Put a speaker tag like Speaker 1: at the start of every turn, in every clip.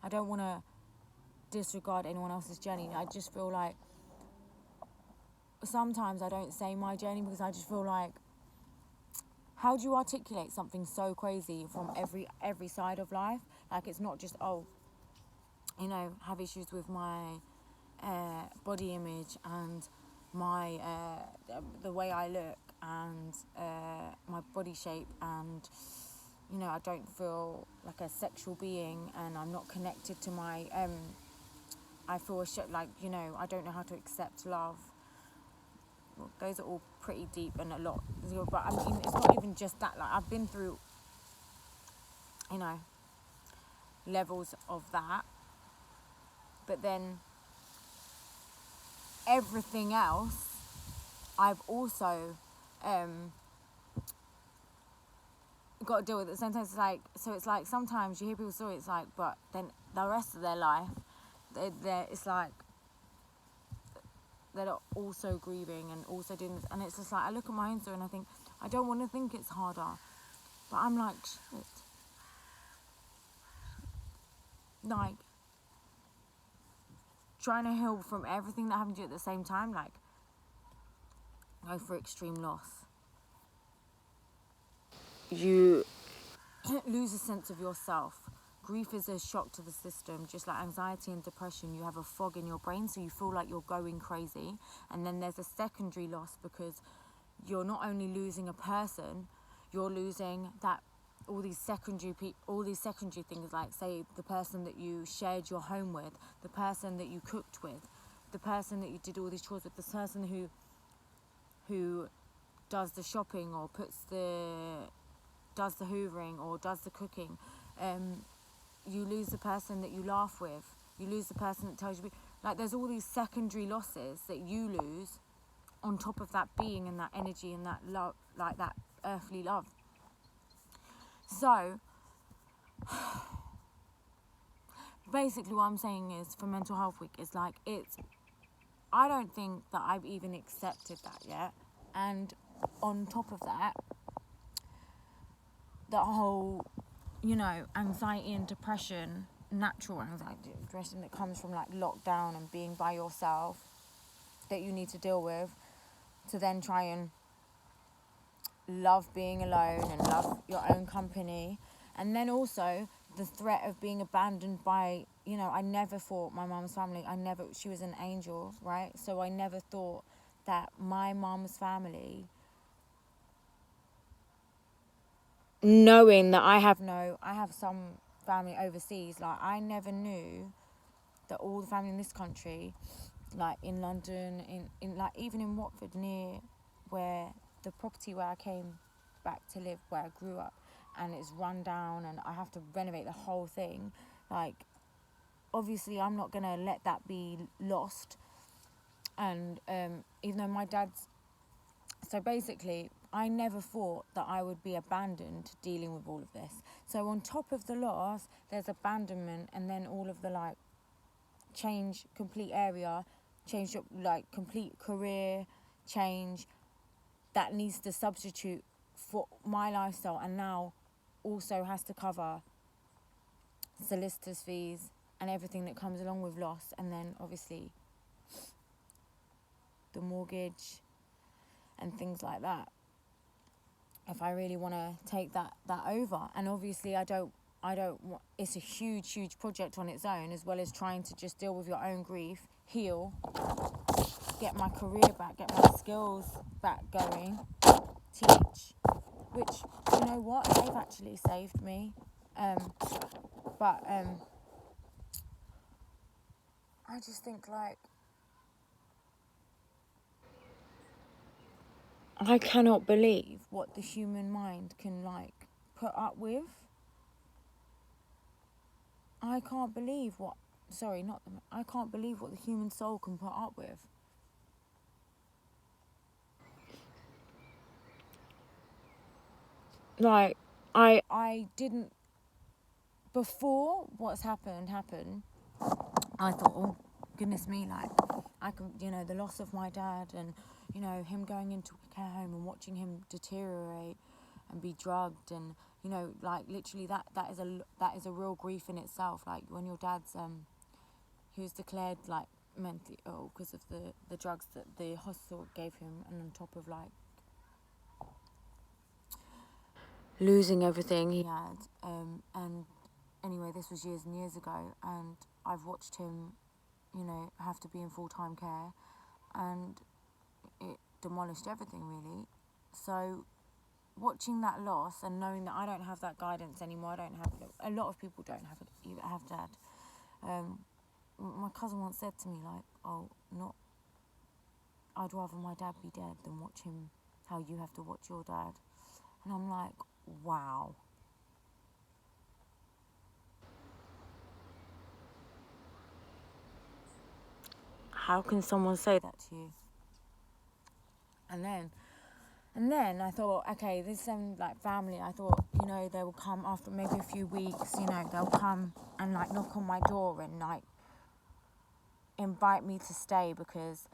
Speaker 1: I don't want to disregard anyone else's journey. I just feel like sometimes I don't say my journey because I just feel like, how do you articulate something so crazy from every side of life? Like, it's not just, have issues with my body image and my the way I look and my body shape, and I don't feel like a sexual being, and I'm not connected to my I feel I don't know how to accept love. Well, those are all pretty deep and a lot, but I mean, it's not even just that. Like, I've been through levels of that, but then everything else I've also got to deal with it. Sometimes it's like sometimes you hear people's stories, it's like, but then the rest of their life, it's like they're also grieving and also doing this, and it's just like, I look at my own story and I think, I don't want to think it's harder, but I'm like, shit, like, trying to heal from everything that happened to you at the same time, like, go for extreme loss. You lose a sense of yourself. Grief is a shock to the system, just like anxiety and depression. You have a fog in your brain, so you feel like you're going crazy. And then there's a secondary loss, because you're not only losing a person, you're losing that all these secondary things, like, say, the person that you shared your home with, the person that you cooked with, the person that you did all these chores with, the person who does the shopping or does the hoovering or does the cooking. You lose the person that you laugh with. You lose the person that tells you, like, there's all these secondary losses that you lose on top of that being and that energy and that love, like that earthly love. So basically what I'm saying is, for Mental Health Week, is like, I don't think that I've even accepted that yet. And on top of that, the whole, anxiety and depression, natural anxiety and depression that comes from, like, lockdown and being by yourself, that you need to deal with, to then try and love being alone and love your own company. And then also the threat of being abandoned by, I never thought my mum's family, she was an angel, right? So I never thought that my mum's family, knowing that I have some family overseas, like, I never knew that all the family in this country, like in London, in like even in Watford, near where the property where I came back to live, where I grew up, and it's run down and I have to renovate the whole thing. Like, obviously I'm not gonna let that be lost. And even though my dad's, so basically I never thought that I would be abandoned dealing with all of this. So on top of the loss, there's abandonment, and then all of the, like, change, complete area change, like, complete career change that needs to substitute for my lifestyle, and now also has to cover solicitors' fees and everything that comes along with loss, and then obviously the mortgage and things like that, if I really want to take that over. And obviously I don't want, it's a huge project on its own, as well as trying to just deal with your own grief, heal, get my career back, get my skills back going, teach, which, you know what, they've actually saved me. But I just think, like, I cannot believe what the human mind can, like, put up with. I can't believe I can't believe what the human soul can put up with. Like, I didn't, before what's happened, I thought, oh, goodness me, like, I can, the loss of my dad, and, him going into a care home and watching him deteriorate and be drugged, and, you know, like literally that is a real grief in itself. Like when your dad's he was declared like mentally ill because of the drugs that the hospital gave him, and on top of like losing everything he had. And anyway, this was years and years ago, and I've watched him, you know, have to be in full-time care, and it demolished everything really. So watching that loss and knowing that I don't have that guidance anymore, I don't have, a lot of people don't have dad. My cousin once said to me like, oh, not, I'd rather my dad be dead than watch him, how you have to watch your dad. And I'm like, wow. How can someone say that to you? And then I thought, okay, this is like family. I thought, you know, they will come after maybe a few weeks, you know, they'll come and like knock on my door and like invite me to stay, because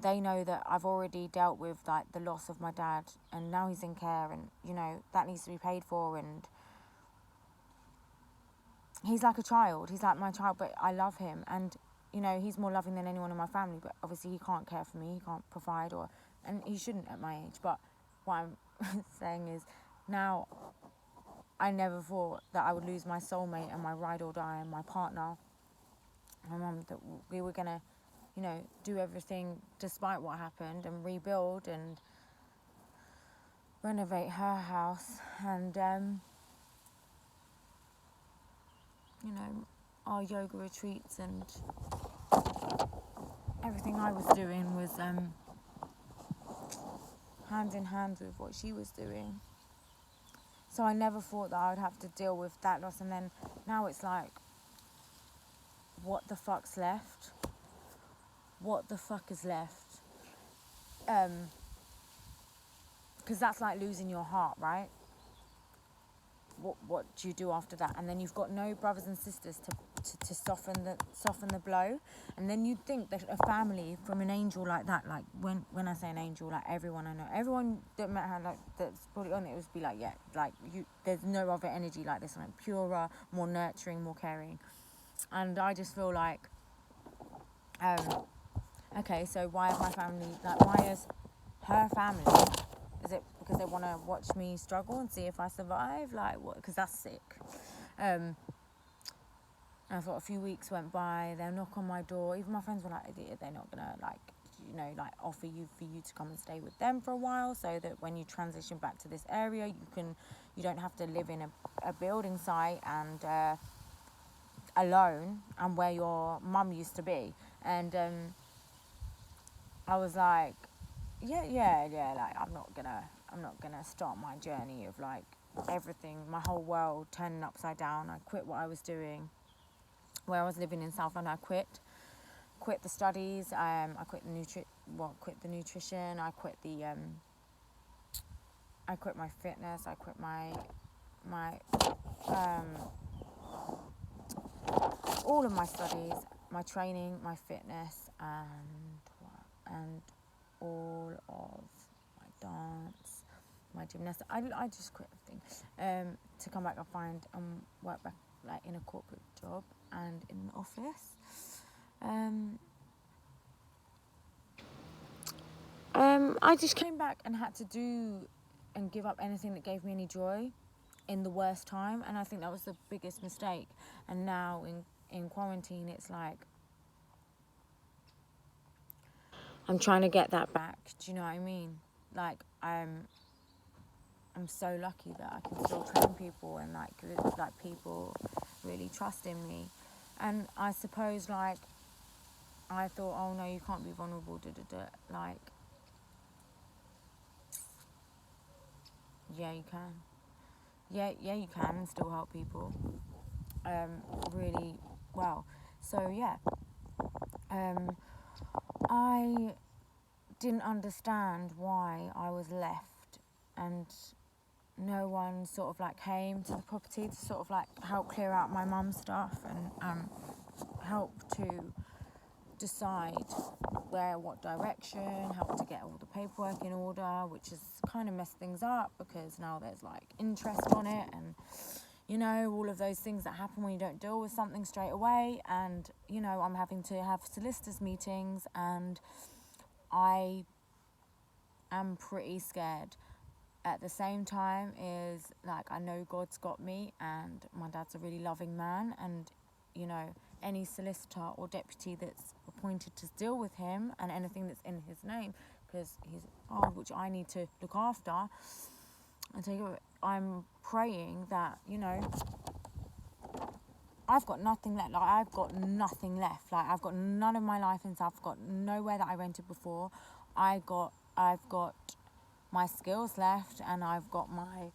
Speaker 1: they know that I've already dealt with like the loss of my dad, and now he's in care, and you know that needs to be paid for, and he's like a child. He's like my child, but I love him, and you know he's more loving than anyone in my family. But obviously he can't care for me. He can't provide, and he shouldn't at my age. But what I'm saying is, now I never thought that I would lose my soulmate and my ride or die and my partner, my mum, that we were gonna, you know, do everything despite what happened and rebuild and renovate her house, and you know, our yoga retreats and everything I was doing was hand in hand with what she was doing. So I never thought that I would have to deal with that loss, and then now it's like, what the fuck's left? What the fuck is left? Because that's like losing your heart, right? What do you do after that? And then you've got no brothers and sisters to soften the blow. And then you'd think that a family from an angel like that, like when I say an angel, like everyone I know, everyone that met her, like that's probably on it, would be like, yeah, like you, there's no other energy like this, like purer, more nurturing, more caring. And I just feel like, okay, so why is my family, like why is her family, is it because they want to watch me struggle and see if I survive? Like, what? Because that's sick. I thought a few weeks went by, they'll knock on my door. Even my friends were like, they're not going to, like, you know, like offer you for you to come and stay with them for a while, so that when you transition back to this area, you don't have to live in a building site and alone, and where your mum used to be. And I was like, yeah, like I'm not gonna start my journey of like everything, my whole world turning upside down. I quit what I was doing, where I was living in South London. I quit the studies. I quit the nutrition. I quit my fitness. I quit my all of my studies, my training, my fitness, and all of my dance, my gymnastics. I just quit everything to come back and find work back like in a corporate job and in an office. I just came back and had to do and give up anything that gave me any joy in the worst time, and I think that was the biggest mistake. And now in quarantine, it's like I'm trying to get that back. Do you know what I mean? Like I'm so lucky that I can still train people, and like people really trust in me. And I suppose like I thought, oh no, you can't be vulnerable. Like, yeah, you can. Yeah, you can, and still help people. Really well. So yeah. I didn't understand why I was left, and no one sort of like came to the property to sort of like help clear out my mum's stuff and help to decide what direction, how to get all the paperwork in order, which has kind of messed things up because now there's like interest on it and, you know, all of those things that happen when you don't deal with something straight away. And, you know, I'm having to have solicitors meetings, and I am pretty scared. At the same time is like, I know God's got me, and my dad's a really loving man, and, you know, any solicitor or deputy that's appointed to deal with him and anything that's in his name, because he's old, which I need to look after and take over. I'm praying that, you know, I've got nothing left. Like, I've got nothing left. Like, I've got none of my life and stuff. I've got nowhere that I rented before. I've got my skills left, and I've got my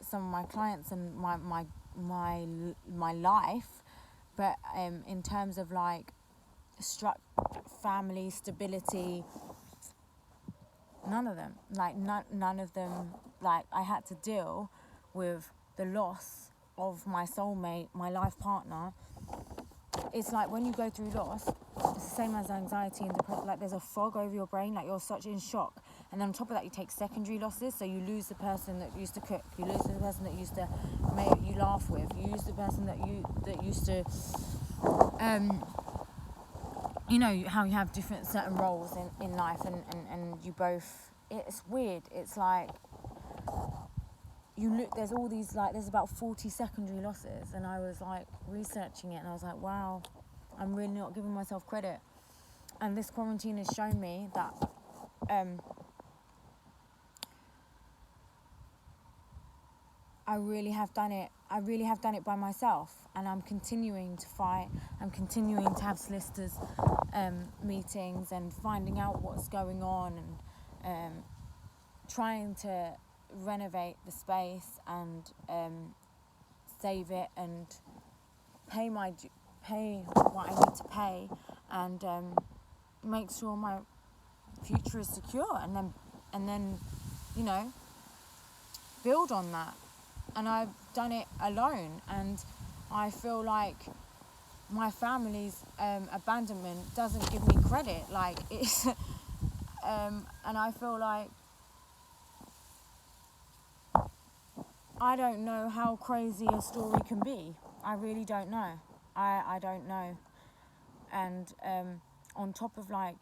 Speaker 1: some of my clients and my life. But in terms of like family stability, none of them. Like none of them. Like, I had to deal with the loss of my soulmate, my life partner. It's like when you go through loss, it's the same as anxiety and depression. Like, there's a fog over your brain, like you're such in shock. And then on top of that, you take secondary losses. So you lose the person that used to cook, you lose the person that used to make you laugh with, you lose the person that used to, you know, how you have different certain roles in life, and you both, it's weird. It's like, you look, there's all these, like, there's about 40 secondary losses, and I was like researching it, and I was like, wow, I'm really not giving myself credit. And this quarantine has shown me that I really have done it by myself, and I'm continuing to fight. I'm continuing to have solicitors meetings and finding out what's going on, and trying to renovate the space and save it and pay what I need to pay, and make sure my future is secure, and then you know, build on that. And I've done it alone, and I feel like my family's abandonment doesn't give me credit. Like, it's and I feel like I don't know how crazy a story can be. I really don't know. I don't know. And on top of like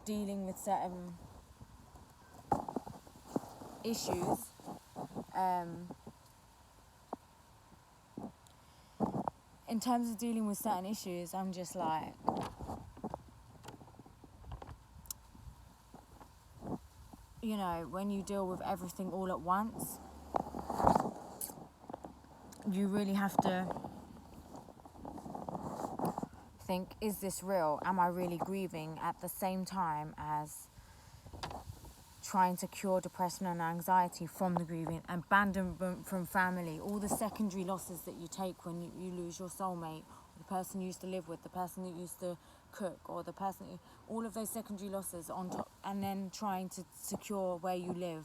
Speaker 1: dealing with certain issues, in terms of dealing with certain issues, I'm just like, you know, when you deal with everything all at once, you really have to think, is this real? Am I really grieving at the same time as trying to cure depression and anxiety from the grieving, abandonment from family, all the secondary losses that you take when you lose your soulmate, or the person you used to live with, the person that used to cook, or the person, all of those secondary losses on top, and then trying to secure where you live,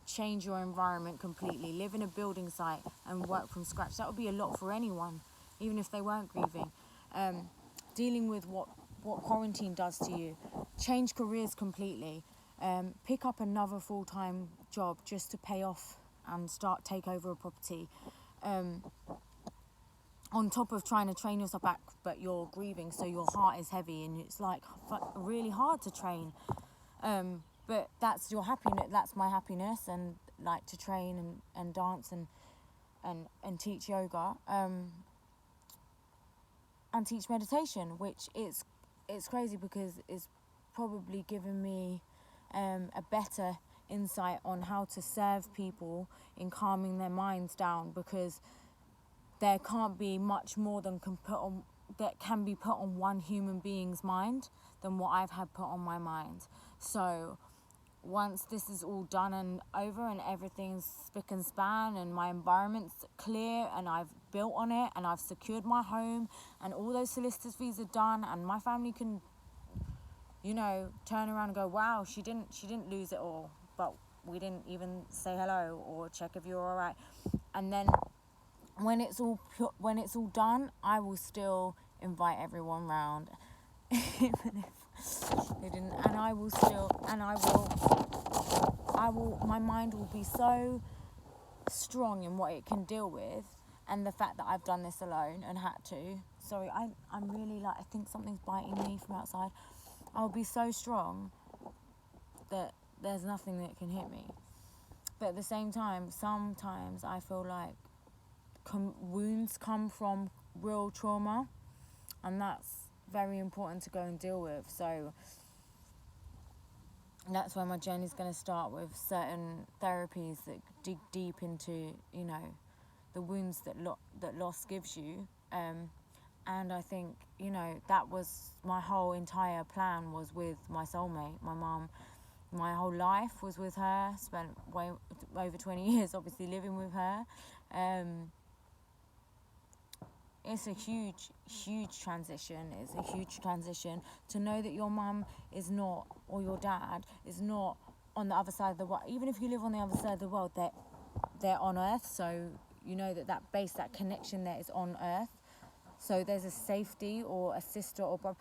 Speaker 1: change your environment completely, live in a building site and work from scratch. That would be a lot for anyone, even if they weren't grieving. Dealing with what quarantine does to you, change careers completely, pick up another full-time job just to pay off and take over a property, on top of trying to train yourself back, but you're grieving, so your heart is heavy, and it's like really hard to train, but that's your happiness. That's my happiness, and like to train and dance and teach yoga, and teach meditation, which it's crazy because it's probably given me a better insight on how to serve people in calming their minds down, because there can't be much more that can be put on one human being's mind than what I've had put on my mind. So once this is all done and over, and everything's spick and span, and my environment's clear, and I've built on it, and I've secured my home, and all those solicitors' fees are done, and my family can, you know, turn around and go, wow, she didn't lose it all, but we didn't even say hello or check if you're all right. And then when it's all done, I will still invite everyone round, even if they didn't. And I will still, and I will. My mind will be so strong in what it can deal with, and the fact that I've done this alone and had to. Sorry, I'm really like, I think something's biting me from outside. I'll be so strong that there's nothing that can hit me. But at the same time, sometimes I feel like wounds come from real trauma, and that's very important to go and deal with. So that's why my journey's going to start with certain therapies that dig deep into, you know, the wounds that loss gives you. And I think, you know, that was my whole entire plan, was with my soulmate, my mum. My whole life was with her. Spent way over 20 years, obviously, living with her. It's a huge transition. It's a huge transition to know that your mum is not, or your dad is not on the other side of the world. Even if you live on the other side of the world, they're on Earth. So you know that base, that connection there is on Earth. So there's a safety, or a sister or brother.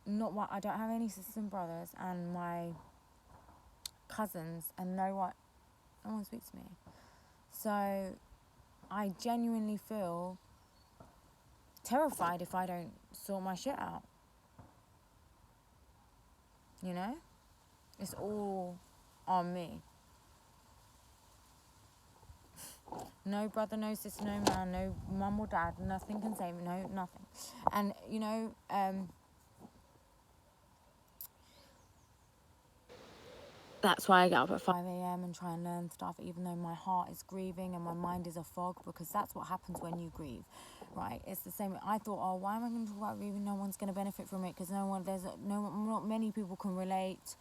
Speaker 1: I don't have any sisters and brothers, and my cousins, and no one speaks to me. So I genuinely feel terrified if I don't sort my shit out. You know? It's all on me. No brother, no sister, no man, no mum or dad, nothing can save me, no, nothing. And, you know, that's why I get up at 5 a.m. and try and learn stuff, even though my heart is grieving and my mind is a fog, because that's what happens when you grieve, right? It's the same. I thought, oh, why am I going to talk about grieving? No one's going to benefit from it, because not many people can relate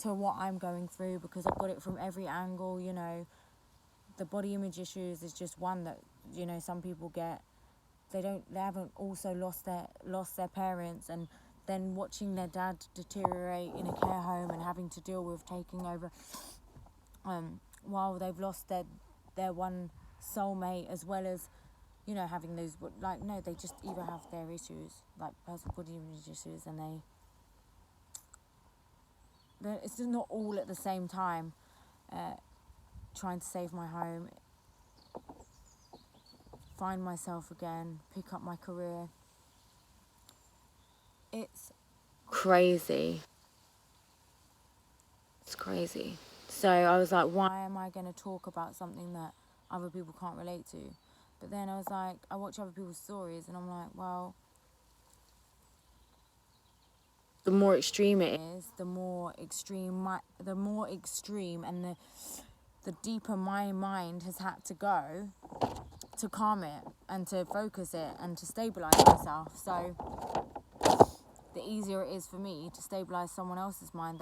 Speaker 1: to what I'm going through, because I've got it from every angle. You know, the body image issues is just one that, you know, some people get. They haven't also lost their parents, and then watching their dad deteriorate in a care home and having to deal with taking over, while they've lost their one soulmate, as well as, you know, having those, like, no, they just either have their issues, like personal body image issues, and it's just not all at the same time. Trying to save my home, find myself again, pick up my career. It's crazy. It's crazy. So I was like, why am I going to talk about something that other people can't relate to? But then I was like, I watch other people's stories, and I'm like, well, the more extreme it is, the more extreme, and the deeper my mind has had to go to calm it and to focus it and to stabilize myself. So the easier it is for me to stabilize someone else's mind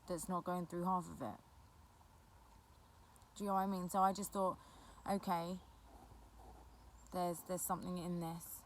Speaker 1: that's not going through half of it. Do you know what I mean? So I just thought, okay, there's something in this.